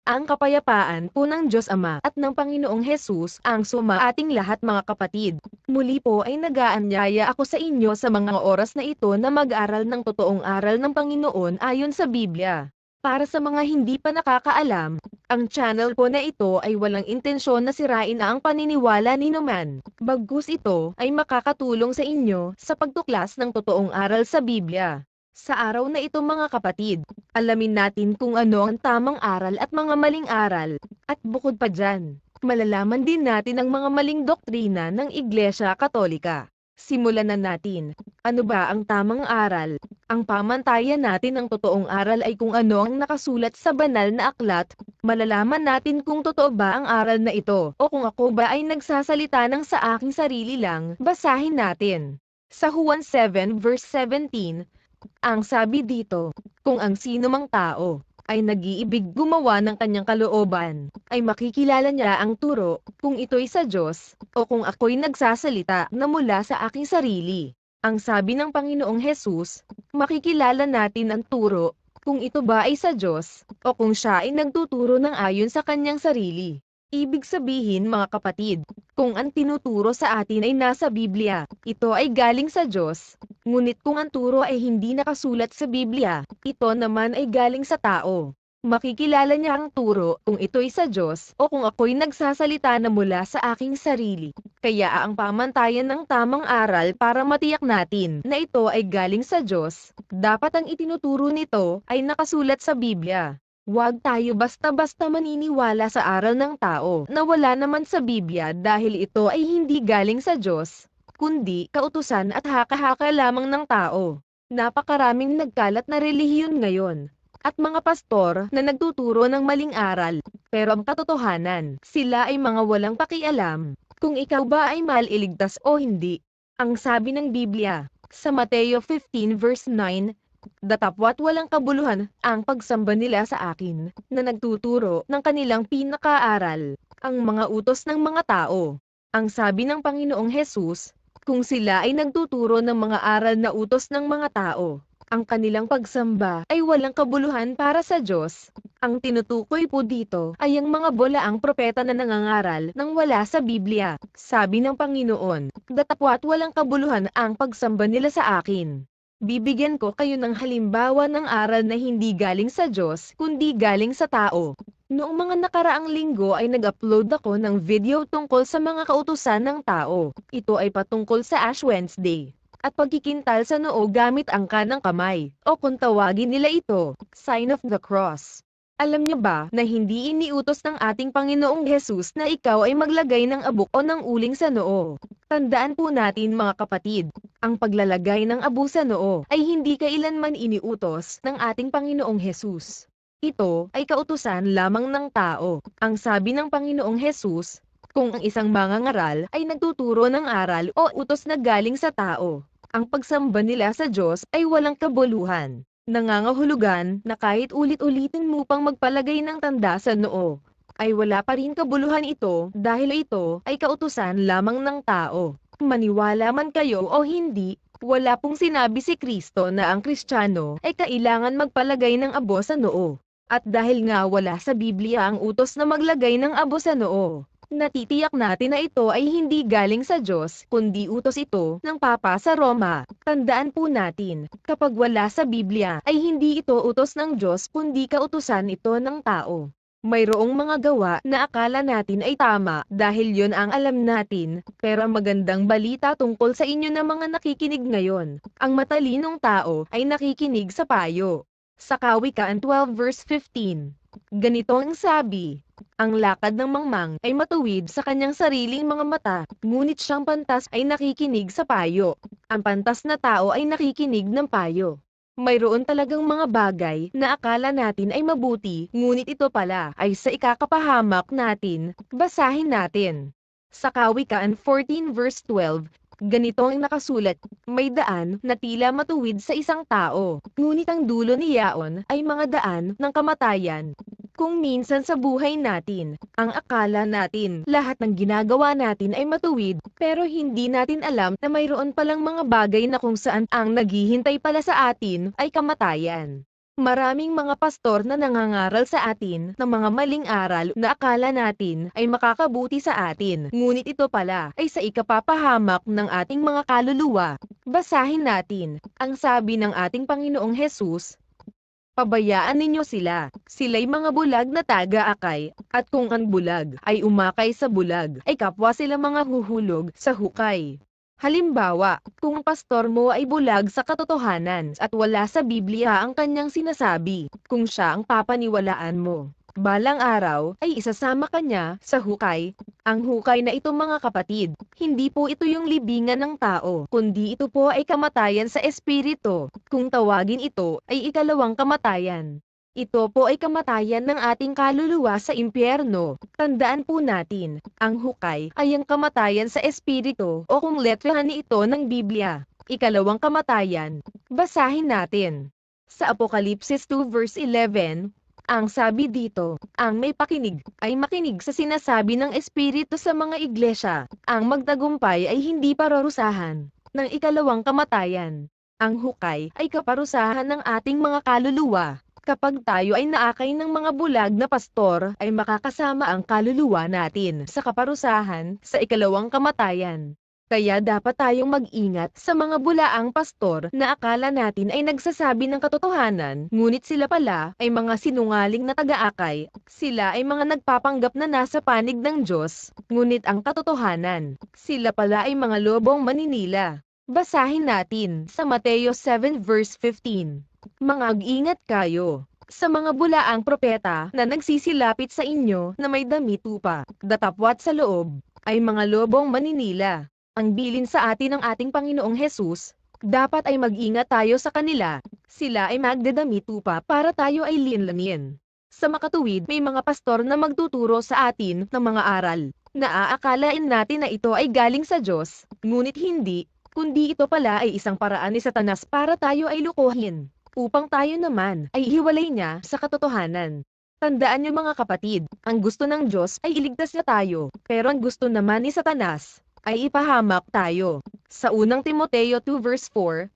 Ang kapayapaan po ng Diyos Ama at ng Panginoong Hesus ang suma ating lahat mga kapatid. Muli po ay nag-aanyaya ako sa inyo sa mga oras na ito na mag-aral ng totoong aral ng Panginoon ayon sa Biblia. Para sa mga hindi pa nakakaalam, ang channel po na ito ay walang intensyon na sirain ang paniniwala ni naman. Bagkus ito ay makakatulong sa inyo sa pagtuklas ng totoong aral sa Biblia. Sa araw na ito mga kapatid, alamin natin kung ano ang tamang aral at mga maling aral. At bukod pa dyan, malalaman din natin ang mga maling doktrina ng Iglesia Katolika. Simulan na natin. Ano ba ang tamang aral? Ang pamantayan natin ng totoong aral ay kung ano ang nakasulat sa banal na aklat. Malalaman natin kung totoo ba ang aral na ito o kung ako ba ay nagsasalita ng sa aking sarili lang. Basahin natin. Sa Juan 7 verse 17, ang sabi dito, kung ang sino mang tao ay nag-iibig gumawa ng kanyang kalooban, ay makikilala niya ang turo kung ito'y sa Diyos o kung ako'y nagsasalita na mula sa aking sarili. Ang sabi ng Panginoong Hesus, makikilala natin ang turo kung ito ba ay sa Diyos o kung siya ay nagtuturo ng ayon sa kanyang sarili. Ibig sabihin mga kapatid, kung ang tinuturo sa atin ay nasa Biblia, ito ay galing sa Diyos. Ngunit kung ang turo ay hindi nakasulat sa Biblia, ito naman ay galing sa tao. Makikilala niya ang turo kung ito'y sa Diyos o kung ako'y nagsasalita na mula sa aking sarili. Kaya ang pamantayan ng tamang aral para matiyak natin na ito ay galing sa Diyos, dapat ang itinuturo nito ay nakasulat sa Biblia. Huwag tayo basta-basta maniniwala sa aral ng tao na wala naman sa Biblia dahil ito ay hindi galing sa Diyos, kundi kautusan at haka-haka lamang ng tao. Napakaraming nagkalat na relihiyon ngayon, at mga pastor na nagtuturo ng maling aral, pero ang katotohanan, sila ay mga walang pakialam kung ikaw ba ay maliligtas o hindi. Ang sabi ng Biblia, sa Mateo 15 verse 9, datapwat walang kabuluhan ang pagsamba nila sa akin, na nagtuturo ng kanilang pinakaaral, ang mga utos ng mga tao. Ang sabi ng Panginoong Hesus, kung sila ay nagtuturo ng mga aral na utos ng mga tao, ang kanilang pagsamba ay walang kabuluhan para sa Diyos. Ang tinutukoy po dito ay ang mga bolaang propeta na nangangaral ng wala sa Biblia. Sabi ng Panginoon, datapwat walang kabuluhan ang pagsamba nila sa akin. Bibigyan ko kayo ng halimbawa ng aral na hindi galing sa Diyos, kundi galing sa tao. Noong mga nakaraang linggo ay nag-upload ako ng video tungkol sa mga kautusan ng tao. Ito ay patungkol sa Ash Wednesday at pagkikintal sa noo gamit ang kanang kamay, o kung tawagin nila ito, sign of the cross. Alam niyo ba na hindi iniutos ng ating Panginoong Hesus na ikaw ay maglagay ng abuk o ng uling sa noo? Tandaan po natin mga kapatid, ang paglalagay ng abo sa noo ay hindi kailanman iniutos ng ating Panginoong Hesus. Ito ay kautusan lamang ng tao. Ang sabi ng Panginoong Hesus, kung ang isang mangangaral ay nagtuturo ng aral o utos na galing sa tao, ang pagsamba nila sa Diyos ay walang kabuluhan. Nangangahulugan na kahit ulit-ulitin mo pang magpalagay ng tanda sa noo, ay wala pa rin kabuluhan ito dahil ito ay kautusan lamang ng tao. Maniwala man kayo o hindi, wala pong sinabi si Kristo na ang Kristiyano ay kailangan magpalagay ng abo sa noo. At dahil nga wala sa Biblia ang utos na maglagay ng abo sa noo, natitiyak natin na ito ay hindi galing sa Diyos, kundi utos ito ng Papa sa Roma. Tandaan po natin, kapag wala sa Biblia, ay hindi ito utos ng Diyos kundi kautusan ito ng tao. Mayroong mga gawa na akala natin ay tama dahil yon ang alam natin, pero ang magandang balita tungkol sa inyo na mga nakikinig ngayon, ang matalinong tao ay nakikinig sa payo. Sa Kawikaan 12 verse 15, ganito ang sabi, ang lakad ng mangmang ay matuwid sa kanyang sariling mga mata, ngunit siyang pantas ay nakikinig sa payo. Ang pantas na tao ay nakikinig ng payo. Mayroon talagang mga bagay na akala natin ay mabuti, ngunit ito pala ay sa ikakapahamak natin. Basahin natin. Sa Kawikaan 14 verse 12, ganito ang nakasulat, may daan na tila matuwid sa isang tao, ngunit ang dulo niyaon ay mga daan ng kamatayan. Kung minsan sa buhay natin, ang akala natin lahat ng ginagawa natin ay matuwid, pero hindi natin alam na mayroon palang mga bagay na kung saan ang naghihintay pala sa atin ay kamatayan. Maraming mga pastor na nangangaral sa atin ng mga maling aral na akala natin ay makakabuti sa atin. Ngunit ito pala ay sa ikapapahamak ng ating mga kaluluwa. Basahin natin ang sabi ng ating Panginoong Hesus. Pabayaan ninyo sila. Sila'y mga bulag na taga-akay, at kung ang bulag ay umakay sa bulag, ay kapwa sila mga huhulog sa hukay. Halimbawa, kung ang pastor mo ay bulag sa katotohanan at wala sa Biblia ang kanyang sinasabi, kung siya ang papaniwalaan mo, balang araw ay isasama kanya sa hukay. Ang hukay na ito mga kapatid, hindi po ito yung libingan ng tao, kundi ito po ay kamatayan sa espiritu. Kung tawagin ito ay ikalawang kamatayan. Ito po ay kamatayan ng ating kaluluwa sa impyerno. Tandaan po natin, ang hukay ay ang kamatayan sa espiritu o kung letrahan ito ng Biblia. Ikalawang kamatayan. Basahin natin. Sa Apokalipsis 2 verse 11, ang sabi dito, ang may pakinig ay makinig sa sinasabi ng Espiritu sa mga iglesia. Ang magtagumpay ay hindi parurusahan ng ikalawang kamatayan. Ang hukay ay kaparusahan ng ating mga kaluluwa. Kapag tayo ay naakay ng mga bulag na pastor, ay makakasama ang kaluluwa natin sa kaparusahan sa ikalawang kamatayan. Kaya dapat tayong mag-ingat sa mga bulaang pastor na akala natin ay nagsasabi ng katotohanan, ngunit sila pala ay mga sinungaling na taga-akay. Sila ay mga nagpapanggap na nasa panig ng Diyos, ngunit ang katotohanan, sila pala ay mga lobong maninila. Basahin natin sa Mateo 7 verse 15. Mag-ingat kayo sa mga bulaang propeta na nagsisilapit sa inyo na may damit upa, datapwat sa loob, ay mga lobong maninila. Ang bilin sa atin ng ating Panginoong Hesus, dapat ay mag-ingat tayo sa kanila. Sila ay magdadamit upa para tayo ay linlanin. Sa makatuwid, may mga pastor na magtuturo sa atin ng mga aral, na aakalain natin na ito ay galing sa Diyos, ngunit hindi, kundi ito pala ay isang paraan ni Satanas para tayo ay lukuhin, upang tayo naman ay hiwalay niya sa katotohanan. Tandaan niyo mga kapatid, ang gusto ng Diyos ay iligtas niya tayo, pero ang gusto naman ni Satanas ay ipahamak tayo. Sa unang Timoteo 2 verse 4,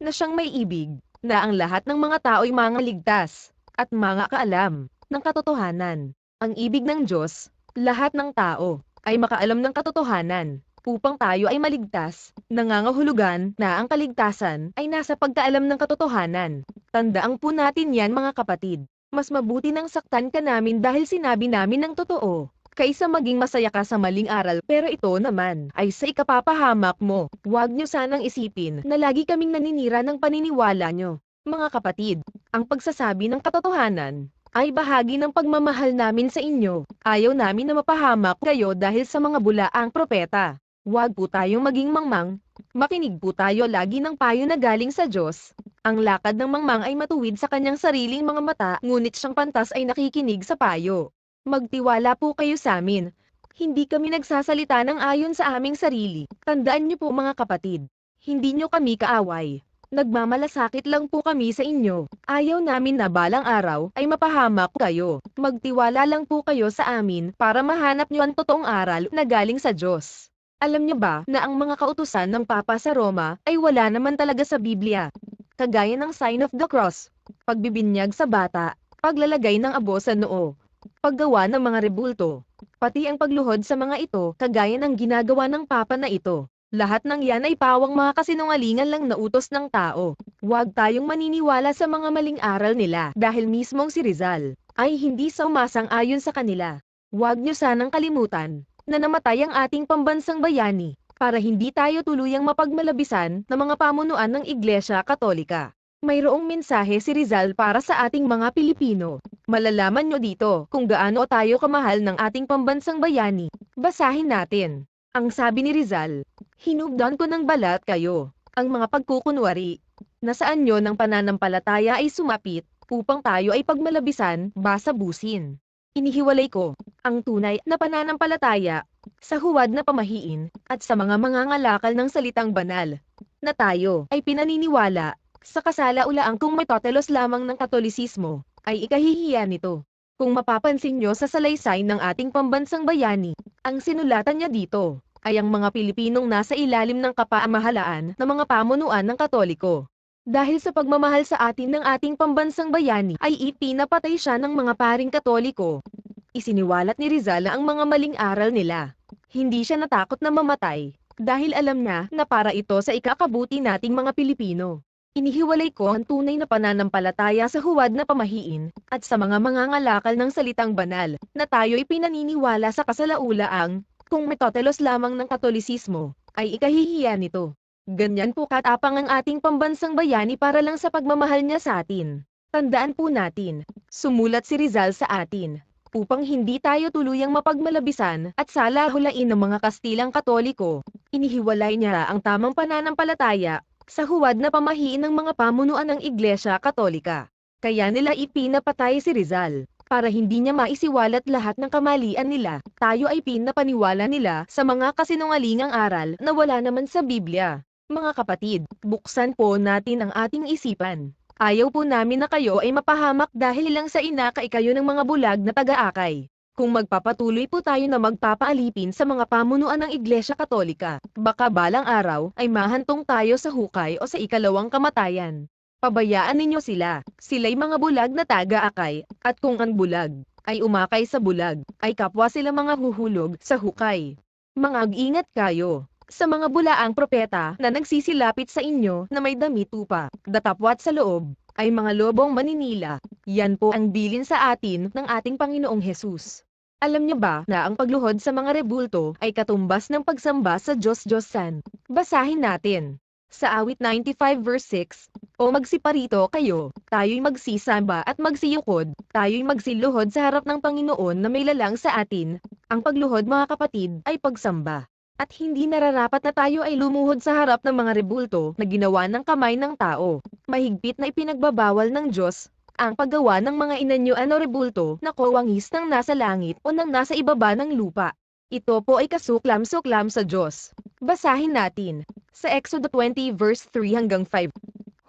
na siyang may ibig, na ang lahat ng mga tao ay mga ligtas, at mga kaalam ng katotohanan. Ang ibig ng Diyos, lahat ng tao ay makaalam ng katotohanan, upang tayo ay maligtas. Nangangahulugan na ang kaligtasan ay nasa pagkaalam ng katotohanan. Tandaan po natin yan mga kapatid. Mas mabuti nang saktan ka namin dahil sinabi namin ng totoo, kaysa maging masaya ka sa maling aral. Pero ito naman ay sa ikapapahamak mo. Huwag nyo sanang isipin na lagi kaming naninira ng paniniwala nyo. Mga kapatid, ang pagsasabi ng katotohanan ay bahagi ng pagmamahal namin sa inyo. Ayaw namin na mapahamak kayo dahil sa mga bulaang propeta. Huwag po tayong maging mangmang. Makinig po tayo lagi ng payo na galing sa Diyos. Ang lakad ng mangmang ay matuwid sa kanyang sariling mga mata, ngunit siyang pantas ay nakikinig sa payo. Magtiwala po kayo sa amin. Hindi kami nagsasalita ng ayon sa aming sarili. Tandaan niyo po mga kapatid, hindi niyo kami kaaway. Nagmamalasakit lang po kami sa inyo. Ayaw namin na balang araw ay mapahamak kayo. Magtiwala lang po kayo sa amin para mahanap niyo ang totoong aral na galing sa Diyos. Alam niyo ba na ang mga kautusan ng Papa sa Roma ay wala naman talaga sa Biblia? Kagaya ng sign of the cross, pagbibinyag sa bata, paglalagay ng abo sa noo, paggawa ng mga rebulto, pati ang pagluhod sa mga ito, kagaya ng ginagawa ng Papa na ito. Lahat ng yan ay pawang mga kasinungalingan lang na utos ng tao. Huwag tayong maniniwala sa mga maling aral nila dahil mismong si Rizal ay hindi sumasang-ayon sa kanila. Huwag niyo sanang kalimutan na namatay ang ating pambansang bayani para hindi tayo tuluyang mapagmalabisan ng mga pamunuan ng Iglesia Katolika. Mayroong mensahe si Rizal para sa ating mga Pilipino. Malalaman nyo dito kung gaano tayo kamahal ng ating pambansang bayani. Basahin natin. Ang sabi ni Rizal, hinubdan ko ng balat kayo, ang mga pagkukunwari, na saan nyo ng pananampalataya ay sumapit, upang tayo ay pagmalabisan, basabusin. Inihiwalay ko ang tunay na pananampalataya sa huwad na pamahiin at sa mga mangangalakal ng salitang banal na tayo ay pinaniniwala sa kasalaulaang kung may totelos lamang ng Katolisismo ay ikahihiya nito. Kung mapapansin nyo sa salaysay ng ating pambansang bayani, ang sinulatan niya dito ay ang mga Pilipinong nasa ilalim ng kapamahalaan ng mga pamunuan ng Katoliko. Dahil sa pagmamahal sa atin ng ating pambansang bayani ay ipinapatay siya ng mga paring Katoliko. Isiniwalat ni Rizal ang mga maling aral nila. Hindi siya natakot na mamatay, dahil alam niya na para ito sa ikakabuti nating mga Pilipino. Inihiwalay ko ang tunay na pananampalataya sa huwad na pamahiin, at sa mga mangangalakal ng salitang banal, na tayo'y pinaniniwala sa kasalaulaang, kung metotelos lamang ng Katolisismo, ay ikahihiya nito. Ganyan po katapang ang ating pambansang bayani para lang sa pagmamahal niya sa atin. Tandaan po natin, sumulat si Rizal sa atin, upang hindi tayo tuluyang mapagmalabisan at salahulain ng mga Kastilang Katoliko. Inihiwalay niya ang tamang pananampalataya sa huwad na pamahiin ng mga pamunuan ng Iglesia Katolika. Kaya nila ipinapatay si Rizal. Para hindi niya maisiwalat lahat ng kamalian nila, tayo ay pinapaniwala nila sa mga kasinungalingang aral na wala naman sa Biblia. Mga kapatid, buksan po natin ang ating isipan. Ayaw po namin na kayo ay mapahamak dahil lang sa inakay kayo ng mga bulag na taga-akay. Kung magpapatuloy po tayo na magpapaalipin sa mga pamunuan ng Iglesia Katolika, baka balang araw ay mahantong tayo sa hukay o sa ikalawang kamatayan. Pabayaan ninyo sila, sila'y mga bulag na taga-akay, at kung ang bulag ay umakay sa bulag, ay kapwa sila mga huhulog sa hukay. Mag-ingat kayo sa mga bulaang propeta na nagsisilapit sa inyo na may damit upa, datapwat sa loob, ay mga lobong maninila. Yan po ang bilin sa atin ng ating Panginoong Hesus. Alam niyo ba na ang pagluhod sa mga rebulto ay katumbas ng pagsamba sa Diyos-Diyosan? Basahin natin. Sa awit 95 verse 6, O magsiparito kayo, tayo'y magsisamba at magsiyukod, tayo'y magsiluhod sa harap ng Panginoon na may lalang sa atin. Ang pagluhod mga kapatid ay pagsamba. At hindi nararapat na tayo ay lumuhod sa harap ng mga rebulto na ginawa ng kamay ng tao. Mahigpit na ipinagbabawal ng Diyos ang paggawa ng mga inanyuan o rebulto na kawangis ng nasa langit o ng nasa ibaba ng lupa. Ito po ay kasuklam-suklam sa Diyos. Basahin natin sa Exodo 20 verse 3 hanggang 5.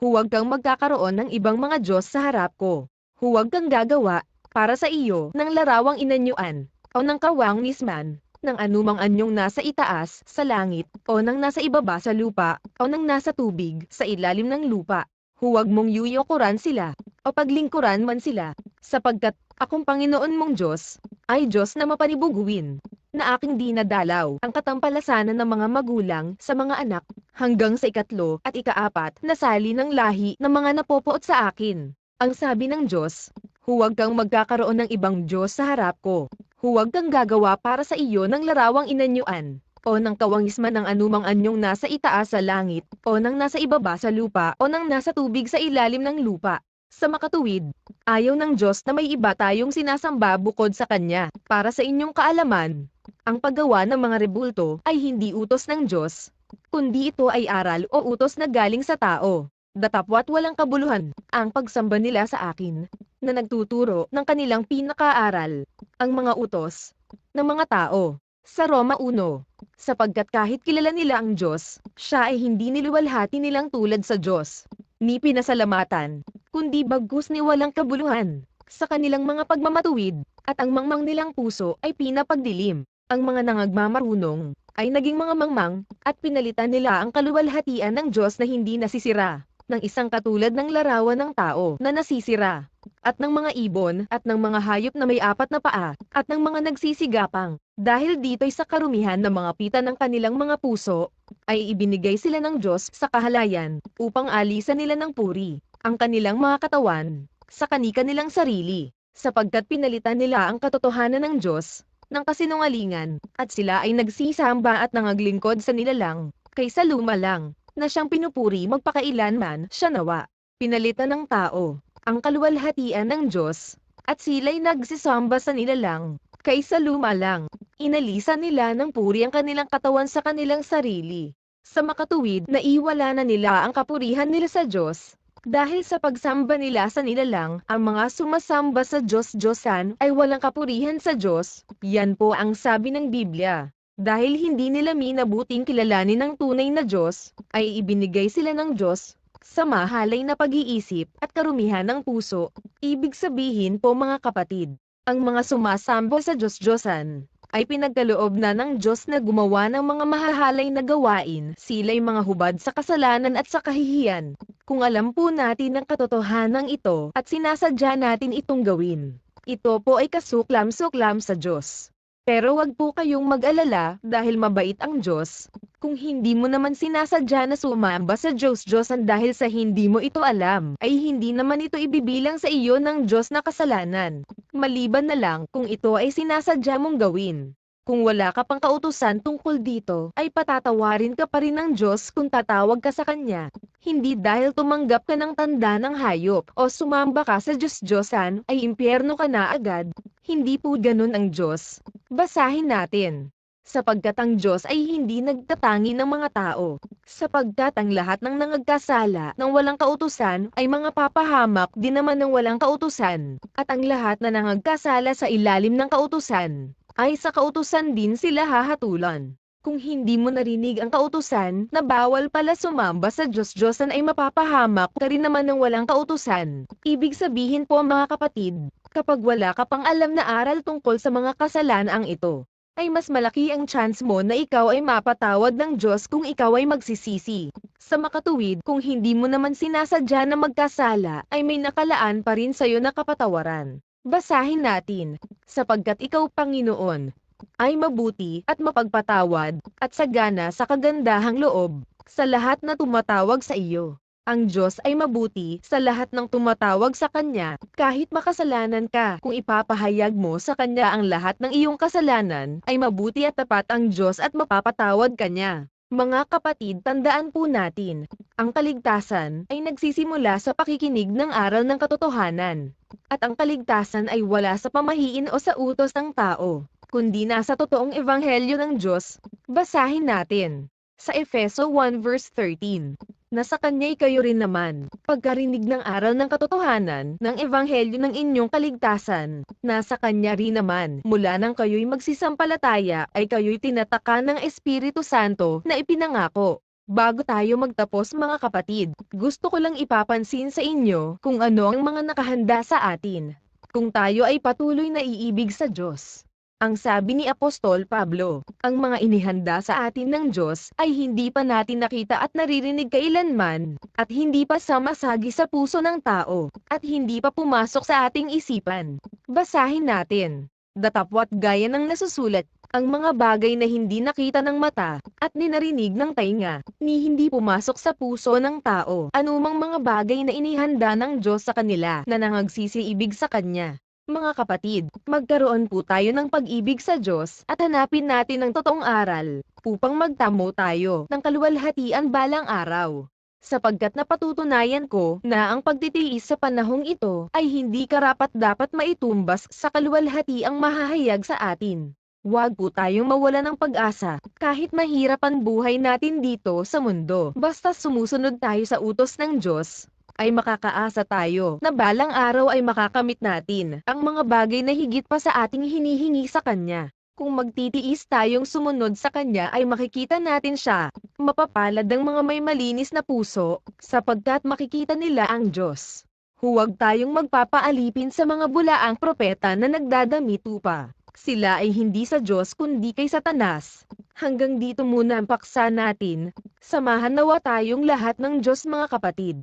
Huwag kang magkakaroon ng ibang mga Diyos sa harap ko. Huwag kang gagawa para sa iyo ng larawang inanyuan o ng kawangisman ng anumang anyong nasa itaas sa langit, o ng nasa ibaba sa lupa, o ng nasa tubig sa ilalim ng lupa. Huwag mong yuyukuran sila, o paglingkuran man sila, sapagkat akong Panginoon mong Diyos, ay Diyos na mapanibuguin, na aking dinadalaw ang katampalasanan ng mga magulang sa mga anak, hanggang sa ikatlo at ikaapat na sali ng lahi ng mga napopoot sa akin. Ang sabi ng Diyos, huwag kang magkakaroon ng ibang Diyos sa harap ko. Huwag kang gagawa para sa iyo ng larawang inanyuan, o ng kawangisman ng anumang anyong nasa itaas sa langit, o ng nasa ibaba sa lupa, o ng nasa tubig sa ilalim ng lupa. Sa makatuwid, ayaw ng Diyos na may iba tayong sinasamba bukod sa Kanya. Para sa inyong kaalaman, ang paggawa ng mga rebulto ay hindi utos ng Diyos, kundi ito ay aral o utos na galing sa tao. Datapwat walang kabuluhan ang pagsamba nila sa akin, na nagtuturo ng kanilang pinakaaral, ang mga utos ng mga tao. Sa Roma 1, sapagkat kahit kilala nila ang Diyos, siya ay hindi niliwalhati nilang tulad sa Diyos, ni pinasalamatan, kundi bagkus ni walang kabuluhan. Sa kanilang mga pagmamatuwid, at ang mangmang nilang puso ay pinapagdilim. Ang mga nangagmamarunong ay naging mga mangmang, at pinalitan nila ang kaluwalhatian ng Diyos na hindi nasisira, ng isang katulad ng larawan ng tao na nasisira, at ng mga ibon, at ng mga hayop na may apat na paa, at ng mga nagsisigapang. Dahil dito'y sa karumihan ng mga pita ng kanilang mga puso, ay ibinigay sila ng Diyos sa kahalayan, upang alisan nila ng puri ang kanilang mga katawan sa kani-kanilang sarili, sapagkat pinalitan nila ang katotohanan ng Diyos ng kasinungalingan, at sila ay nagsisamba at nangaglingkod sa nilalang, kaysa luma lang, na siyang pinupuri magpakailanman siya nawa. Pinalitan ng tao ang kaluwalhatian ng Diyos, at sila'y nagsisamba sa nilalang, kaysa luma lang. Inalisan nila ng puri ang kanilang katawan sa kanilang sarili. Sa makatuwid, naiwala na nila ang kapurihan nila sa Diyos. Dahil sa pagsamba nila sa nilalang, ang mga sumasamba sa Diyos-Diyosan ay walang kapurihan sa Diyos. Yan po ang sabi ng Biblia. Dahil hindi nila minabuting kilalanin ng tunay na Diyos, ay ibinigay sila ng Diyos sa mahalay na pag-iisip at karumihan ng puso. Ibig sabihin po mga kapatid, ang mga sumasamba sa Diyos-Diyosan ay pinagkaloob na ng Diyos na gumawa ng mga mahahalay na gawain. Sila'y mga hubad sa kasalanan at sa kahihiyan. Kung alam po natin ang katotohanan ito at sinasadya natin itong gawin, ito po ay kasuklam-suklam sa Diyos. Pero wag po kayong mag-alala dahil mabait ang Diyos. Kung hindi mo naman sinasadya na sumamba sa Diyos-Diyosan dahil sa hindi mo ito alam, ay hindi naman ito ibibilang sa iyo ng Diyos na kasalanan. Maliban na lang kung ito ay sinasadya mong gawin. Kung wala ka pang kautusan tungkol dito, ay patatawarin ka pa rin ng Diyos kung tatawag ka sa Kanya. Hindi dahil tumanggap ka ng tanda ng hayop o sumamba ka sa Diyos-Diyosan, ay impyerno ka na agad. Hindi po ganun ang Diyos. Basahin natin. Sapagkat ang Diyos ay hindi nagtatangi ng mga tao. Sapagkat ang lahat ng nangagkasala ng walang kautusan ay mga papahamak din naman ng walang kautusan. At ang lahat na nangagkasala sa ilalim ng kautusan ay sa kautusan din sila hahatulan. Kung hindi mo narinig ang kautusan na bawal pala sumamba sa Diyos-Diyosan ay mapapahamak ka rin naman ng walang kautusan. Ibig sabihin po mga kapatid, kapag wala ka pang alam na aral tungkol sa mga kasalanan ito, ay mas malaki ang chance mo na ikaw ay mapatawad ng Diyos kung ikaw ay magsisisi. Sa makatuwid, kung hindi mo naman sinasadya na magkasala, ay may nakalaan pa rin sa'yo na kapatawaran. Basahin natin, sapagkat ikaw Panginoon, ay mabuti at mapagpatawad, at sagana sa kagandahang loob, sa lahat na tumatawag sa iyo. Ang Diyos ay mabuti sa lahat ng tumatawag sa Kanya, kahit makasalanan ka. Kung ipapahayag mo sa Kanya ang lahat ng iyong kasalanan, ay mabuti at tapat ang Diyos at mapapatawad Kanya. Mga kapatid, tandaan po natin, ang kaligtasan ay nagsisimula sa pakikinig ng aral ng katotohanan. At ang kaligtasan ay wala sa pamahiin o sa utos ng tao, kundi nasa totoong ebanghelyo ng Diyos. Basahin natin. Sa Efeso 1 verse 13. Na sa Kanya'y kayo rin naman, pagkarinig ng aral ng katotohanan, ng ebanghelyo ng inyong kaligtasan, nasa Kanya rin naman, mula nang kayo'y magsisampalataya, ay kayo'y tinatakan ng Espiritu Santo, na ipinangako. Bago tayo magtapos mga kapatid, gusto ko lang ipapansin sa inyo, kung ano ang mga nakahanda sa atin. Kung tayo ay patuloy na iibig sa Diyos. Ang sabi ni Apostol Pablo, ang mga inihanda sa atin ng Diyos ay hindi pa natin nakita at naririnig kailanman, at hindi pa samasagi sa puso ng tao, at hindi pa pumasok sa ating isipan. Basahin natin. Datapwat gaya ng nasusulat, ang mga bagay na hindi nakita ng mata, at ninarinig ng tainga, ni hindi pumasok sa puso ng tao, anumang mga bagay na inihanda ng Diyos sa kanila, na nangagsisiibig sa Kanya. Mga kapatid, magkaroon po tayo ng pag-ibig sa Diyos at hanapin natin ang totoong aral upang magtamo tayo ng kaluwalhatian balang araw. Sapagkat napatutunayan ko na ang pagtitiis sa panahong ito ay hindi karapat-dapat maitumbas sa kaluwalhatiang mahahayag sa atin. Huwag po tayong mawala ng pag-asa kahit mahirap ang buhay natin dito sa mundo. Basta sumusunod tayo sa utos ng Diyos, ay makakaasa tayo na balang araw ay makakamit natin ang mga bagay na higit pa sa ating hinihingi sa Kanya. Kung magtitiis tayong sumunod sa Kanya ay makikita natin siya, mapapalad ang mga may malinis na puso, sapagkat makikita nila ang Diyos. Huwag tayong magpapaalipin sa mga bulaang propeta na nagdadamit upa. Sila ay hindi sa Diyos kundi kay Satanas. Hanggang dito muna ang paksa natin. Samahan nawa tayong lahat ng Diyos mga kapatid.